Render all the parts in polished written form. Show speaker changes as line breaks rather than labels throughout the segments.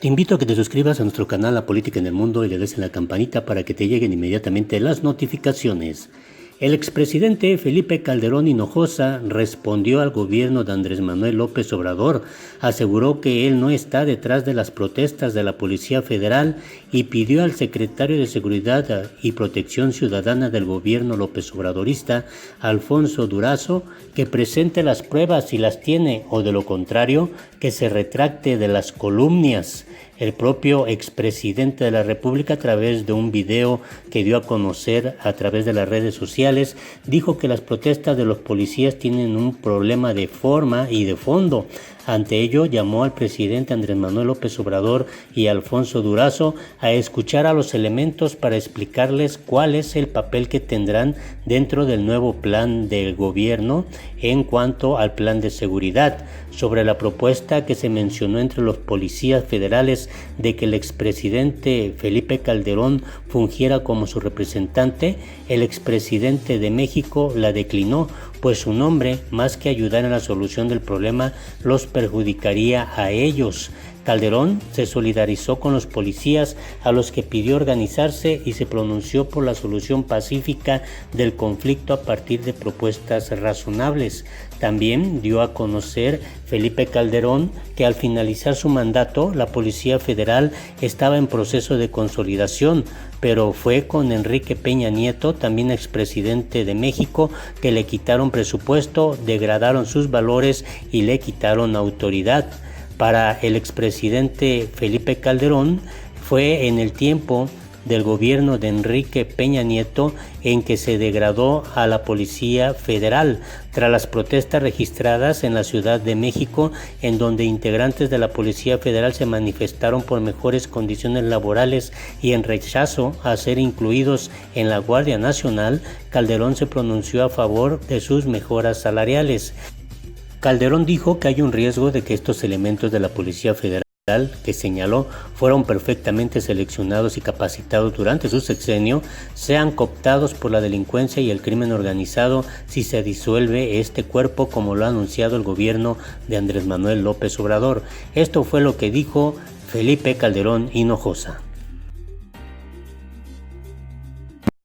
Te invito a que te suscribas a nuestro canal La Política en el Mundo y le des en la campanita para que te lleguen inmediatamente las notificaciones. El expresidente Felipe Calderón Hinojosa respondió al gobierno de Andrés Manuel López Obrador, aseguró que él no está detrás de las protestas de la Policía Federal y pidió al secretario de Seguridad y Protección Ciudadana del gobierno López Obradorista, Alfonso Durazo, que presente las pruebas si las tiene o de lo contrario, que se retracte de las calumnias. El propio expresidente de la República, a través de un video que dio a conocer a través de las redes sociales, dijo que las protestas de los policías tienen un problema de forma y de fondo. Ante ello, llamó al presidente Andrés Manuel López Obrador y Alfonso Durazo a escuchar a los elementos para explicarles cuál es el papel que tendrán dentro del nuevo plan del gobierno en cuanto al plan de seguridad. Sobre la propuesta que se mencionó entre los policías federales de que el expresidente Felipe Calderón fungiera como su representante, el expresidente de México la declinó, pues su nombre, más que ayudar en la solución del problema, los perjudicaría a ellos. Calderón se solidarizó con los policías, a los que pidió organizarse, y se pronunció por la solución pacífica del conflicto a partir de propuestas razonables. También dio a conocer Felipe Calderón que al finalizar su mandato, la Policía Federal estaba en proceso de consolidación, pero fue con Enrique Peña Nieto, también expresidente de México, que le quitaron presupuesto, degradaron sus valores y le quitaron autoridad. Para el expresidente Felipe Calderón fue en el tiempo del gobierno de Enrique Peña Nieto en que se degradó a la Policía Federal, tras las protestas registradas en la Ciudad de México, en donde integrantes de la Policía Federal se manifestaron por mejores condiciones laborales y en rechazo a ser incluidos en la Guardia Nacional. Calderón se pronunció a favor de sus mejoras salariales. Calderón dijo que hay un riesgo de que estos elementos de la Policía Federal, que señaló fueron perfectamente seleccionados y capacitados durante su sexenio, sean cooptados por la delincuencia y el crimen organizado si se disuelve este cuerpo, como lo ha anunciado el gobierno de Andrés Manuel López Obrador. Esto fue lo que dijo Felipe Calderón Hinojosa.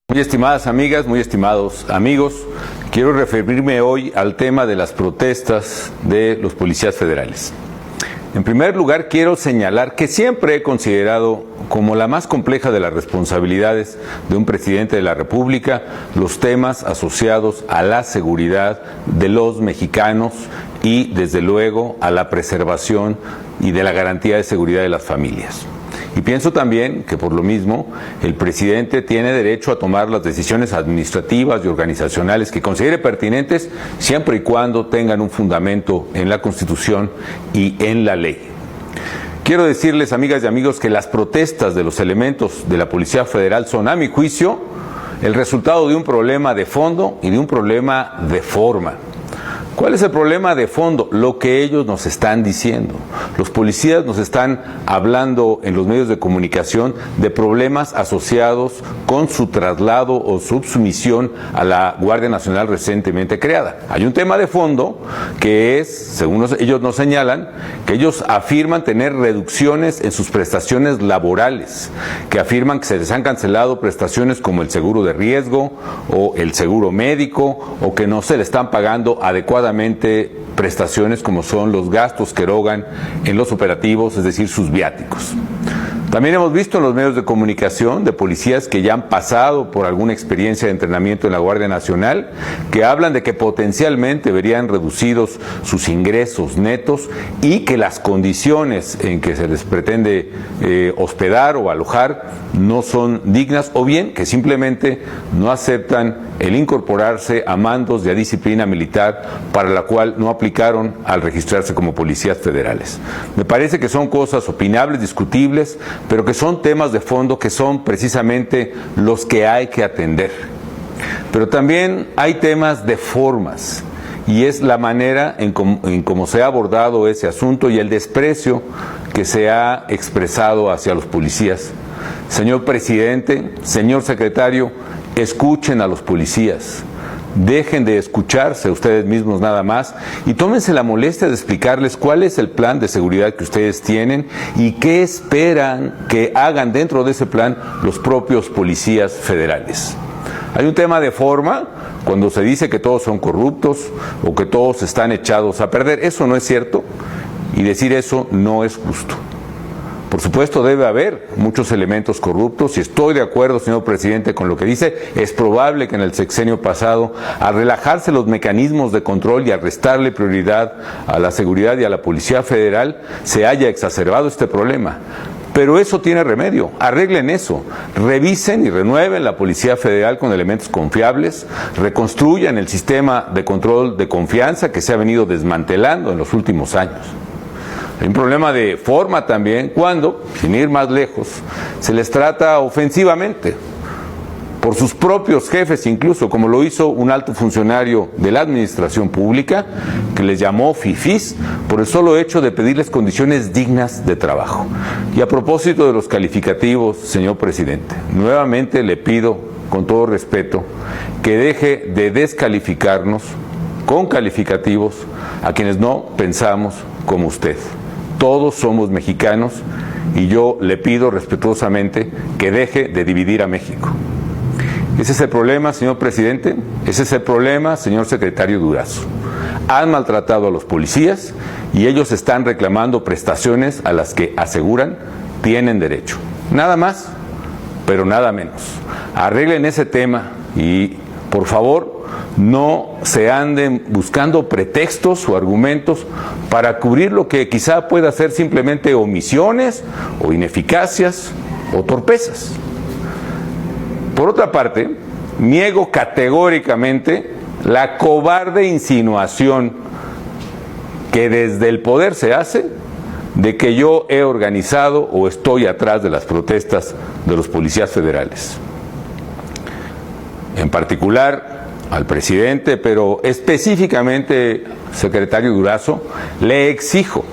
Muy estimadas amigas, muy estimados amigos, quiero referirme hoy al tema de las protestas de los policías federales. En primer lugar, quiero señalar que siempre he considerado como la más compleja de las responsabilidades de un presidente de la República los temas asociados a la seguridad de los mexicanos y, desde luego, a la preservación y de la garantía de seguridad de las familias. Y pienso también que por lo mismo el presidente tiene derecho a tomar las decisiones administrativas y organizacionales que considere pertinentes, siempre y cuando tengan un fundamento en la Constitución y en la ley. Quiero decirles, amigas y amigos, que las protestas de los elementos de la Policía Federal son, a mi juicio, el resultado de un problema de fondo y de un problema de forma. ¿Cuál es el problema de fondo? Lo que ellos nos están diciendo. Los policías nos están hablando en los medios de comunicación de problemas asociados con su traslado o subsumisión a la Guardia Nacional recientemente creada. Hay un tema de fondo que es, según ellos nos señalan, que ellos afirman tener reducciones en sus prestaciones laborales, que afirman que se les han cancelado prestaciones como el seguro de riesgo o el seguro médico, o que no se le están pagando adecuadamente prestaciones como son los gastos que erogan en los operativos, es decir, sus viáticos. También hemos visto en los medios de comunicación de policías que ya han pasado por alguna experiencia de entrenamiento en la Guardia Nacional, que hablan de que potencialmente verían reducidos sus ingresos netos y que las condiciones en que se les pretende hospedar o alojar no son dignas, o bien que simplemente no aceptan el incorporarse a mandos de a disciplina militar para la cual no aplicaron al registrarse como policías federales. Me parece que son cosas opinables, discutibles, pero que son temas de fondo que son precisamente los que hay que atender. Pero también hay temas de formas, y es la manera en cómo se ha abordado ese asunto y el desprecio que se ha expresado hacia los policías. Señor presidente, señor secretario, escuchen a los policías. dejen de escucharse ustedes mismos nada más y tómense la molestia de explicarles cuál es el plan de seguridad que ustedes tienen y qué esperan que hagan dentro de ese plan los propios policías federales. Hay un tema de forma cuando se dice que todos son corruptos o que todos están echados a perder. Eso no es cierto y decir eso no es justo. Por supuesto debe haber muchos elementos corruptos y estoy de acuerdo, señor presidente, con lo que dice. Es probable que en el sexenio pasado, al relajarse los mecanismos de control y al restarle prioridad a la seguridad y a la Policía Federal, se haya exacerbado este problema. Pero eso tiene remedio, arreglen eso, revisen y renueven la Policía Federal con elementos confiables, reconstruyan el sistema de control de confianza que se ha venido desmantelando en los últimos años. Hay un problema de forma también cuando, sin ir más lejos, se les trata ofensivamente por sus propios jefes, incluso como lo hizo un alto funcionario de la administración pública que les llamó fifís por el solo hecho de pedirles condiciones dignas de trabajo. Y a propósito de los calificativos, señor presidente, nuevamente le pido con todo respeto que deje de descalificarnos con calificativos a quienes no pensamos como usted. Todos somos mexicanos y yo le pido respetuosamente que deje de dividir a México. Ese es el problema, señor presidente, ese es el problema, señor secretario Durazo. Han maltratado a los policías y ellos están reclamando prestaciones a las que aseguran tienen derecho. Nada más, pero nada menos. Arreglen ese tema y, por favor, no se anden buscando pretextos o argumentos para cubrir lo que quizá pueda ser simplemente omisiones o ineficacias o torpezas. Por otra parte, niego categóricamente la cobarde insinuación que desde el poder se hace de que yo he organizado o estoy atrás de las protestas de los policías federales. En particular, al presidente, pero específicamente, secretario Durazo, le exijo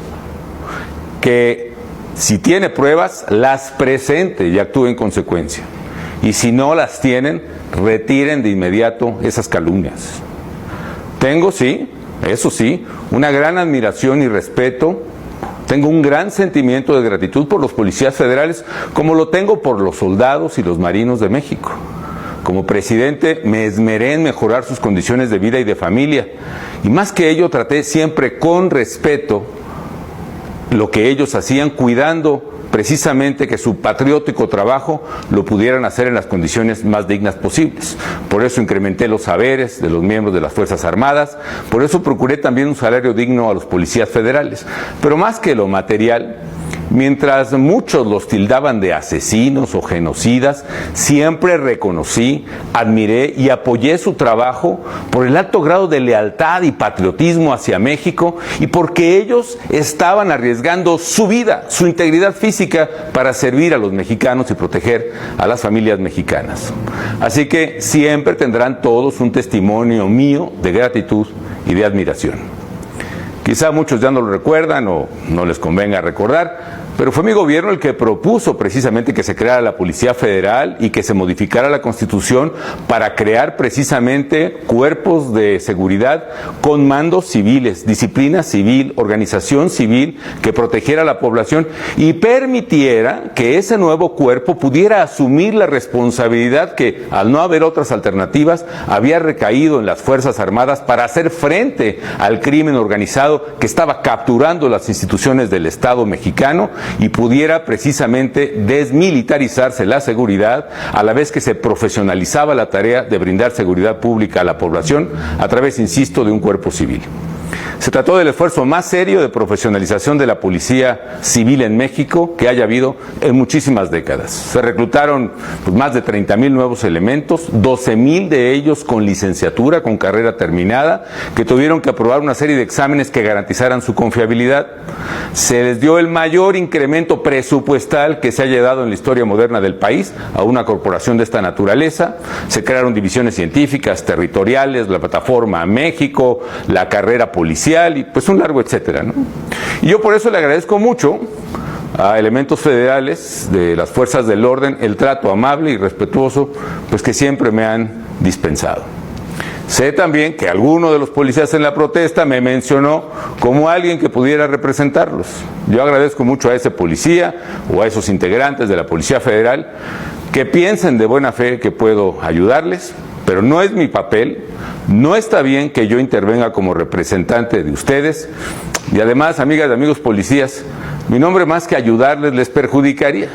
que si tiene pruebas, las presente y actúe en consecuencia. Y si no las tienen, retiren de inmediato esas calumnias. Tengo, sí, eso sí, una gran admiración y respeto. Tengo un gran sentimiento de gratitud por los policías federales, como lo tengo por los soldados y los marinos de México. Como presidente me esmeré en mejorar sus condiciones de vida y de familia. Y más que ello, traté siempre con respeto lo que ellos hacían, cuidando precisamente que su patriótico trabajo lo pudieran hacer en las condiciones más dignas posibles. Por eso incrementé los saberes de los miembros de las Fuerzas Armadas, por eso procuré también un salario digno a los policías federales. Pero más que lo material, mientras muchos los tildaban de asesinos o genocidas, siempre reconocí, admiré y apoyé su trabajo por el alto grado de lealtad y patriotismo hacia México y porque ellos estaban arriesgando su vida, su integridad física para servir a los mexicanos y proteger a las familias mexicanas. Así que siempre tendrán todos un testimonio mío de gratitud y de admiración. Quizá muchos ya no lo recuerdan o no les convenga recordar, pero fue mi gobierno el que propuso precisamente que se creara la Policía Federal y que se modificara la Constitución para crear precisamente cuerpos de seguridad con mandos civiles, disciplina civil, organización civil que protegiera a la población y permitiera que ese nuevo cuerpo pudiera asumir la responsabilidad que, al no haber otras alternativas, había recaído en las Fuerzas Armadas para hacer frente al crimen organizado que estaba capturando las instituciones del Estado mexicano y pudiera precisamente desmilitarizarse la seguridad a la vez que se profesionalizaba la tarea de brindar seguridad pública a la población a través, insisto, de un cuerpo civil. Se trató del esfuerzo más serio de profesionalización de la policía civil en México que haya habido en muchísimas décadas. Se reclutaron más de 30,000 nuevos elementos, 12,000 de ellos con licenciatura, con carrera terminada, que tuvieron que aprobar una serie de exámenes que garantizaran su confiabilidad. Se les dio el mayor incremento presupuestal que se haya dado en la historia moderna del país a una corporación de esta naturaleza. Se crearon divisiones científicas, territoriales, la plataforma México, la carrera policial y pues un largo etcétera, ¿no? Y yo por eso le agradezco mucho a elementos federales de las fuerzas del orden el trato amable y respetuoso pues que siempre me han dispensado. Sé también que alguno de los policías en la protesta me mencionó como alguien que pudiera representarlos. Yo agradezco mucho a ese policía o a esos integrantes de la Policía Federal que piensen de buena fe que puedo ayudarles, pero no es mi papel, no está bien que yo intervenga como representante de ustedes. Y además, amigas y amigos policías, mi nombre más que ayudarles les perjudicaría.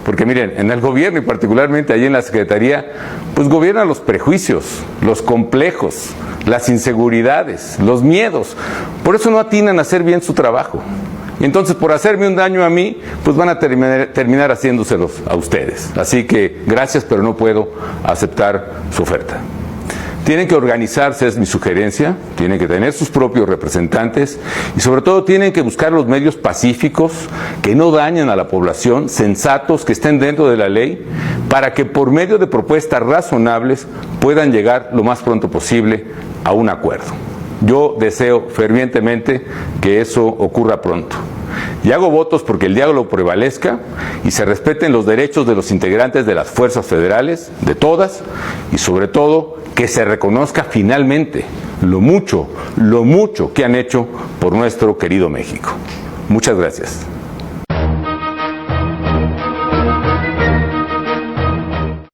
Porque miren, en el gobierno y particularmente allí en la Secretaría, pues gobiernan los prejuicios, los complejos, las inseguridades, los miedos. Por eso no atinan a hacer bien su trabajo. Y entonces por hacerme un daño a mí, pues van a terminar haciéndoselos a ustedes. Así que gracias, pero no puedo aceptar su oferta. Tienen que organizarse, es mi sugerencia, tienen que tener sus propios representantes y sobre todo tienen que buscar los medios pacíficos que no dañen a la población, sensatos, que estén dentro de la ley, para que por medio de propuestas razonables puedan llegar lo más pronto posible a un acuerdo. Yo deseo fervientemente que eso ocurra pronto. Y hago votos porque el diálogo prevalezca y se respeten los derechos de los integrantes de las fuerzas federales, de todas, y sobre todo que se reconozca finalmente lo mucho que han hecho por nuestro querido México. Muchas gracias.